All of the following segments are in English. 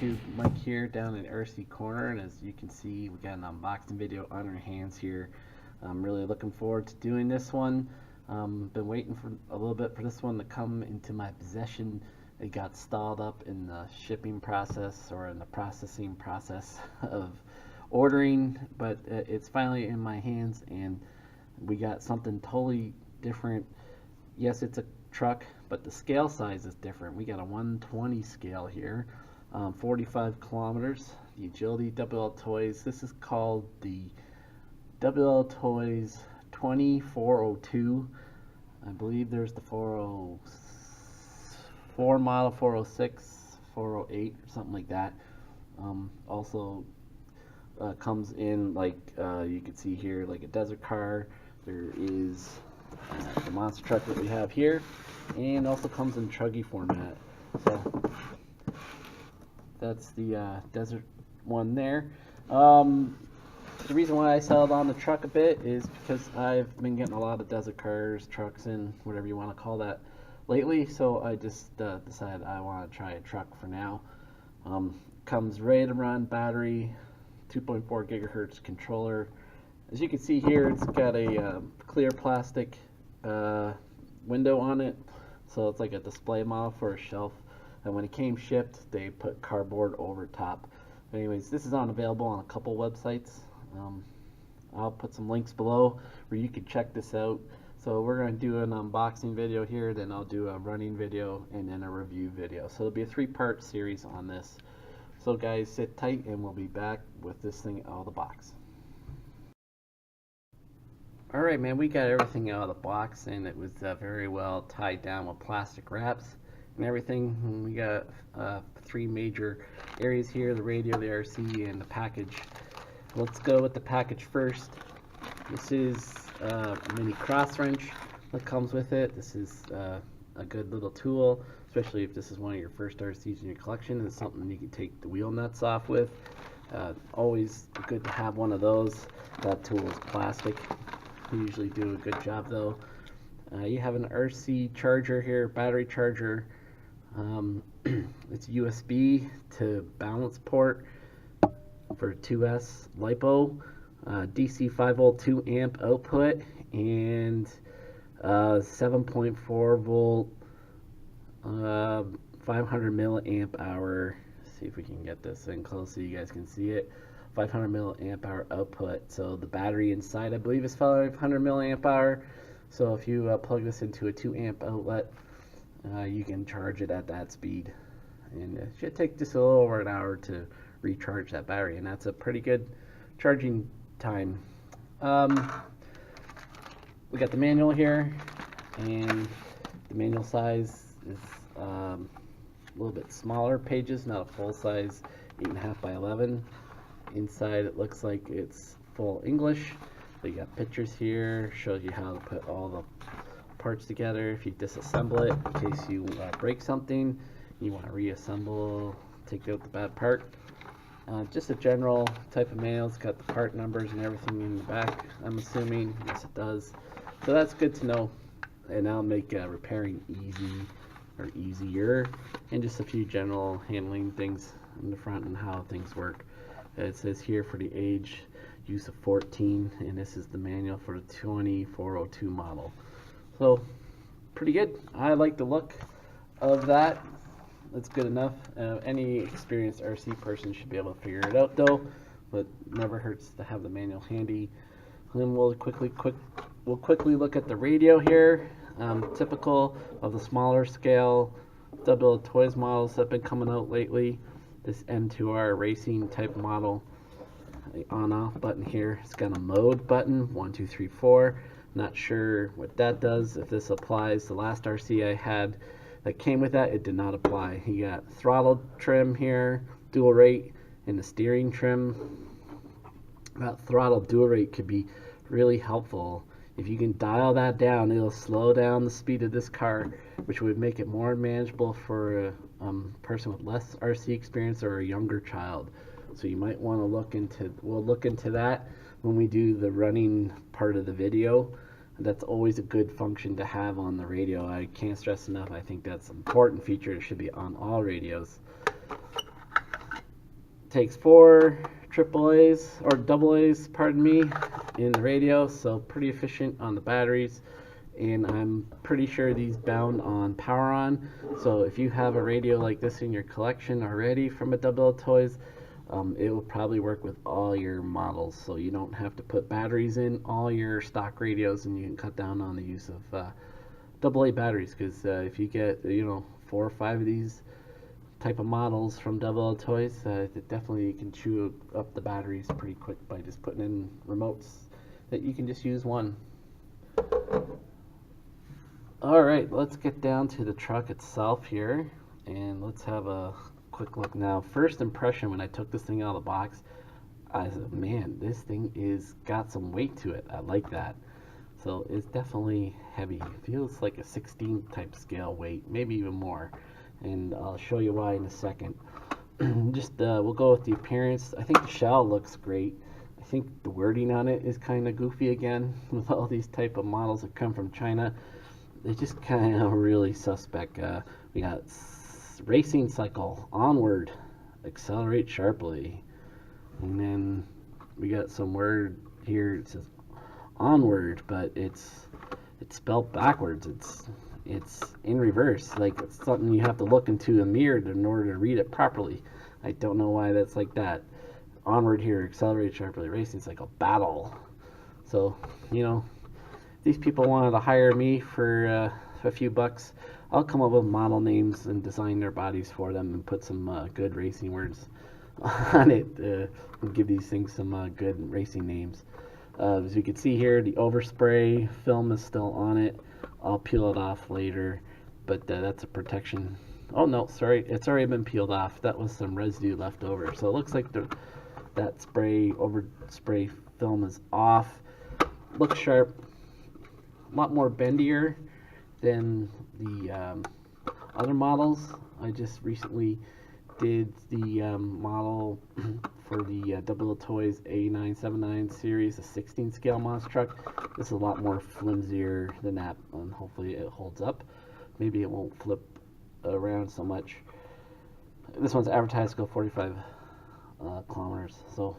YouTube. Mike here down in RC Corner, and as you can see, we got an unboxing video on our hands here. I'm really looking forward to doing this one. Been waiting for a little bit for this one to come into my possession. It got stalled up in the shipping process or in the processing process of ordering, but it's finally in my hands, and we got something totally different. Yes, it's a truck, but the scale size is different. We got a 120 scale here, 45 kilometers. The Agility Wltoys. This is called the Wltoys 2402. I believe there's the 404 model, 406, 408, or something like that. Also comes in like you can see here, like a desert car. There is the monster truck that we have here, and also comes in truggy format. So that's the desert one there. The reason why I settled on the truck a bit is because I've been getting a lot of desert cars, trucks, and whatever you want to call that lately, so I just decided I want to try a truck for now. Comes ready to run, battery, 2.4 gigahertz controller. As you can see here, it's got a clear plastic window on it, so it's like a display model for a shelf, and when it came shipped they put cardboard over top. But anyways, this is available on a couple websites. I'll put some links below where you can check this out. So we're going to do an unboxing video here, then I'll do a running video, and then a review video. So it'll be a 3-part series on this. So guys, sit tight and we'll be back with this thing out of the box. Alright man, we got everything out of the box, and it was very well tied down with plastic wraps and everything. We got 3 major areas here: the radio, the RC, and the package. Let's go with the package first. This is a mini cross wrench that comes with it. This is a good little tool, especially if this is one of your first RCs in your collection. It's something you can take the wheel nuts off with. Always good to have one of those. That tool is plastic. They usually do a good job though. You have an RC charger here, battery charger. It's USB to balance port for 2S LiPo, DC 5V 2 amp output, and 7.4 volt 500 milliamp hour. See if we can get this in close so you guys can see it. 500 milliamp hour output. So the battery inside, I believe, is 500 milliamp hour. So if you plug this into a 2 amp outlet, you can charge it at that speed, and it should take just a little over an hour to recharge that battery, and that's a pretty good charging time. We got the manual here, and the manual size is a little bit smaller pages, not a full size 8.5 by 11. Inside it looks like it's full English. So you got pictures here, shows you how to put all the parts together if you disassemble it, in case you break something, you want to reassemble, take out the bad part. Just a general type of manual. It's got the part numbers and everything in the back, I'm assuming. Yes, it does. So that's good to know, and that'll make repairing easy or easier, and just a few general handling things in the front and how things work. It says here for the age use of 14, and this is the manual for the 2402 model. So pretty good. I like the look of that. That's good enough. Any experienced RC person should be able to figure it out though, but never hurts to have the manual handy. And then we'll quickly look at the radio here. Typical of the smaller scale Wltoys models that have been coming out lately. This M2R racing type model. The on-off button here. It's got a mode button, 1, 2, 3, 4. Not sure what that does, if this applies. The last RC I had that came with that, it did not apply. You got throttle trim here, dual rate, and the steering trim. That throttle dual rate could be really helpful. If you can dial that down, it'll slow down the speed of this car, which would make it more manageable for a person with less RC experience or a younger child. So you might want to we'll look into that when we do the running part of the video. That's always a good function to have on the radio. I can't stress enough, I think that's an important feature. It should be on all radios. takes 4 AAAs or AA's, pardon me, in the radio, so pretty efficient on the batteries. And I'm pretty sure these bound on power on. So if you have a radio like this in your collection already from a Wltoys, it will probably work with all your models. So you don't have to put batteries in all your stock radios, and you can cut down on the use of AA batteries. Because if you get 4 or 5 of these type of models from Wltoys, definitely you can chew up the batteries pretty quick by just putting in remotes that you can just use one. Alright, let's get down to the truck itself here, and let's have a quick look now. First impression when I took this thing out of the box, I said, man, this thing is got some weight to it. I like that. So it's definitely heavy. It feels like a 16 type scale weight, maybe even more. And I'll show you why in a second. Just we'll go with the appearance. I think the shell looks great. I think the wording on it is kind of goofy again with all these type of models that come from China. They just kind of really suspect. We got racing cycle, onward, accelerate sharply, and then we got some word here. It says onward, but it's spelled backwards. It's in reverse, like it's something you have to look into a mirror in order to read it properly. I don't know why that's like that. Onward here, accelerate sharply, racing cycle, battle. So these people wanted to hire me for a few bucks. I'll come up with model names and design their bodies for them and put some good racing words on it and give these things some good racing names. As you can see here, the overspray film is still on it. I'll peel it off later, but that's a protection. Oh no, sorry, it's already been peeled off. That was some residue left over. So it looks like that overspray film is off. Looks sharp. A lot more bendier than the other models. I just recently did the model for the Wltoys A979 series, a 16 scale monster truck. This is a lot more flimsier than that, and hopefully it holds up. Maybe it won't flip around so much. This one's advertised to go 45 kilometers. So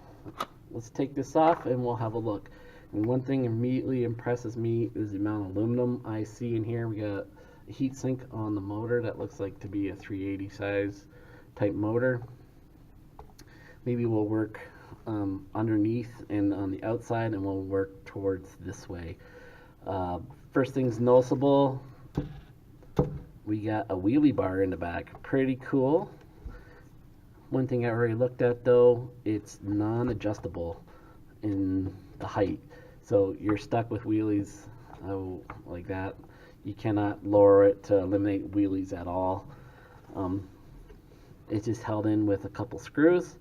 let's take this off and we'll have a look. And one thing immediately impresses me is the amount of aluminum I see in here. We got a heat sink on the motor that looks like to be a 380 size type motor. Maybe we'll work underneath and on the outside, and we'll work towards this way. First thing's noticeable, we got a wheelie bar in the back. Pretty cool. One thing I already looked at though, it's non-adjustable in the height. So you're stuck with wheelies like that. You cannot lower it to eliminate wheelies at all. It's just held in with a couple screws,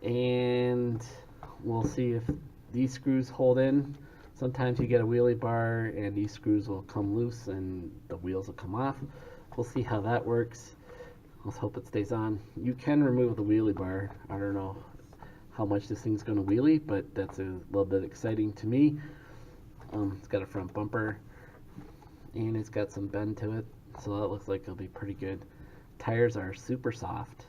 and we'll see if these screws hold in. Sometimes you get a wheelie bar and these screws will come loose and the wheels will come off. We'll see how that works. Let's hope it stays on. You can remove the wheelie bar. I don't know how much this thing's going to wheelie, but that's a little bit exciting to me. It's got a front bumper and it's got some bend to it, so that looks like it'll be pretty good. Tires are super soft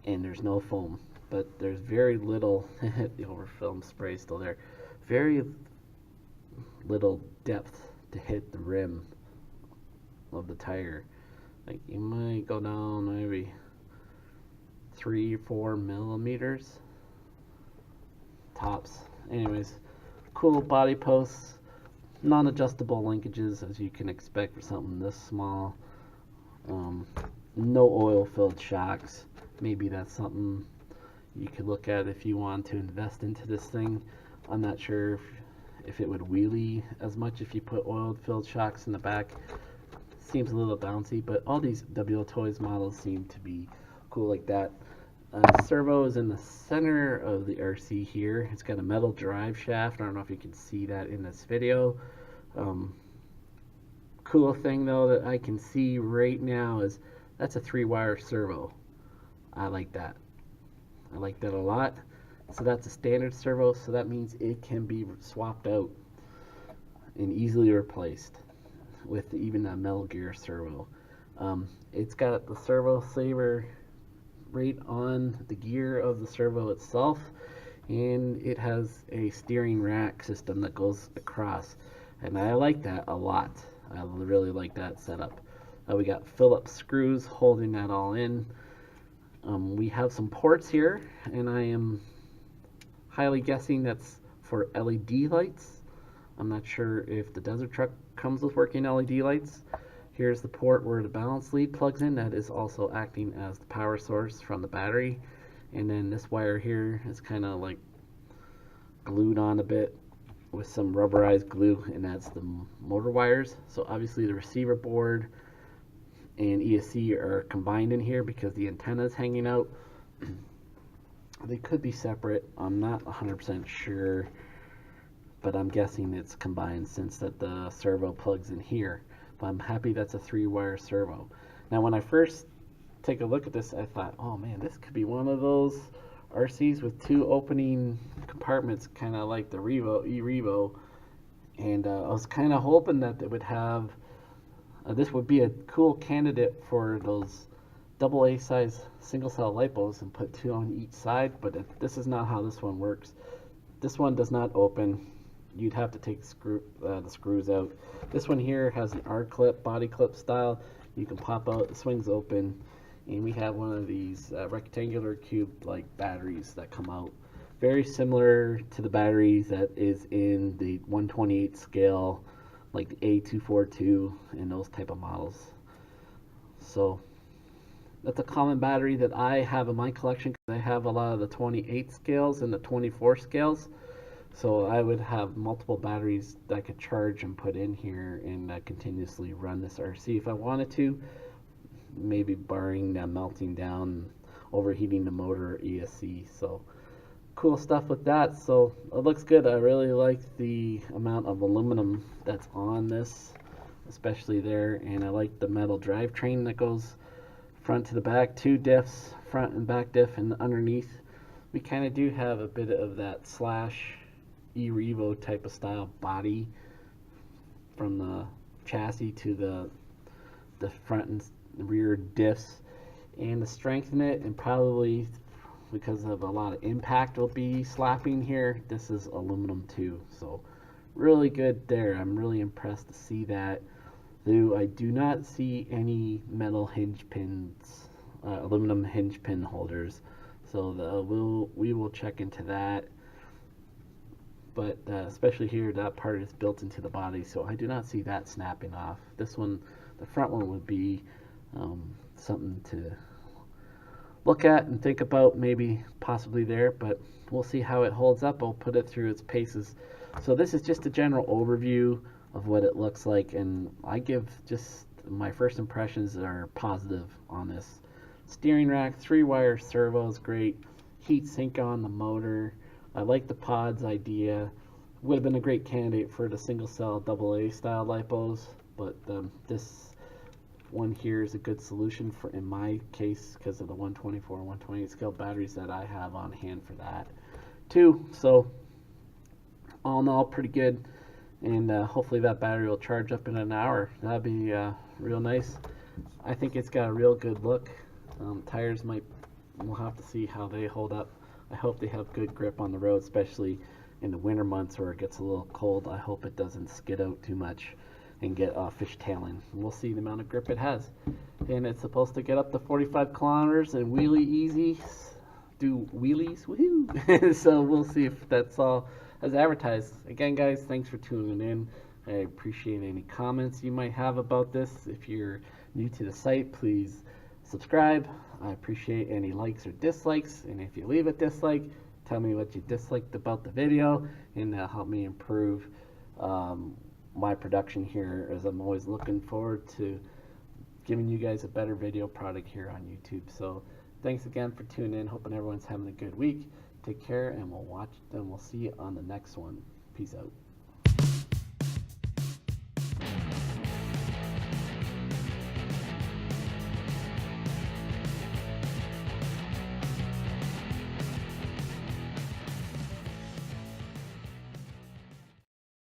and there's no foam, but there's very little the overfilm spray is still there, very little depth to hit the rim of the tire. Like you might go down maybe 3-4 millimeters tops. Anyways, cool body posts, non-adjustable linkages as you can expect for something this small. No oil filled shocks. Maybe that's something you could look at if you want to invest into this thing. I'm not sure if it would wheelie as much if you put oil filled shocks in the back. Seems a little bouncy, but all these Wltoys models seem to be cool like that. Servo is in the center of the RC here. It's got a metal drive shaft. I don't know if you can see that in this video. Cool thing though that I can see right now is that's a 3-wire servo. I like that. I like that a lot. So that's a standard servo, so that means it can be swapped out and easily replaced with even a metal gear servo. It's got the servo saver right on the gear of the servo itself, and it has a steering rack system that goes across, and I like that a lot. I really like that setup. We got Phillips screws holding that all in. We have some ports here, and I am highly guessing that's for LED lights. I'm not sure if the desert truck comes with working LED lights. Here's the port where the balance lead plugs in. That is also acting as the power source from the battery. And then this wire here is kind of like glued on a bit with some rubberized glue, and that's the motor wires. So obviously the receiver board and ESC are combined in here because the antenna is hanging out. They could be separate. I'm not 100% sure, but I'm guessing it's combined since that the servo plugs in here. But I'm happy that's a 3-wire servo. Now when I first take a look at this, I thought, oh man, this could be one of those RCs with 2 opening compartments, kind of like the e-Revo. And I was kind of hoping that it would have, this would be a cool candidate for those AA size single cell lipos and put 2 on each side, but this is not how this one works. This one does not open. You'd have to take the screws out. This one here has an R-clip, body clip style. You can pop out, the swings open, and we have one of these rectangular cube like batteries that come out. Very similar to the batteries that is in the 128 scale, like the A242 and those type of models. So that's a common battery that I have in my collection because I have a lot of the 28 scales and the 24 scales. So I would have multiple batteries that I could charge and put in here and continuously run this RC if I wanted to, maybe barring melting down, overheating the motor or ESC. So cool stuff with that. So it looks good. I really like the amount of aluminum that's on this, especially there, and I like the metal drivetrain that goes front to the back, 2 diffs, front and back diff, and underneath we kind of do have a bit of that slash e-Revo type of style body from the chassis to the front and rear diffs, and to strengthen it, and probably because of a lot of impact will be slapping here, this is aluminum too. So really good there. I'm really impressed to see that. Though I do not see any metal hinge pins, aluminum hinge pin holders. So we will check into that. But especially here, that part is built into the body, so I do not see that snapping off. This one, the front one, would be something to look at and think about, maybe possibly there, but we'll see how it holds up. I'll put it through its paces. So this is just a general overview of what it looks like, and I give just my first impressions are positive on this. Steering rack, 3-wire servo is great. Heat sink on the motor. I like the pods idea. Would have been a great candidate for the single cell AA style lipos, but this one here is a good solution for, in my case, because of the 124 and 128 scale batteries that I have on hand for that too. So all in all, pretty good. And hopefully that battery will charge up in an hour. That'd be real nice. I think it's got a real good look. Tires we'll have to see how they hold up. I hope they have good grip on the road, especially in the winter months where it gets a little cold. I hope it doesn't skid out too much and get fishtailing. We'll see the amount of grip it has. And it's supposed to get up to 45 kilometers and wheelie easy. Do wheelies, woohoo! So we'll see if that's all as advertised. Again, guys, thanks for tuning in. I appreciate any comments you might have about this. If you're new to the site, please subscribe. I appreciate any likes or dislikes, and if you leave a dislike, tell me what you disliked about the video, and that'll help me improve my production here, as I'm always looking forward to giving you guys a better video product here on YouTube. So thanks again for tuning in. Hoping everyone's having a good week. Take care, and we'll see you on the next one. Peace out.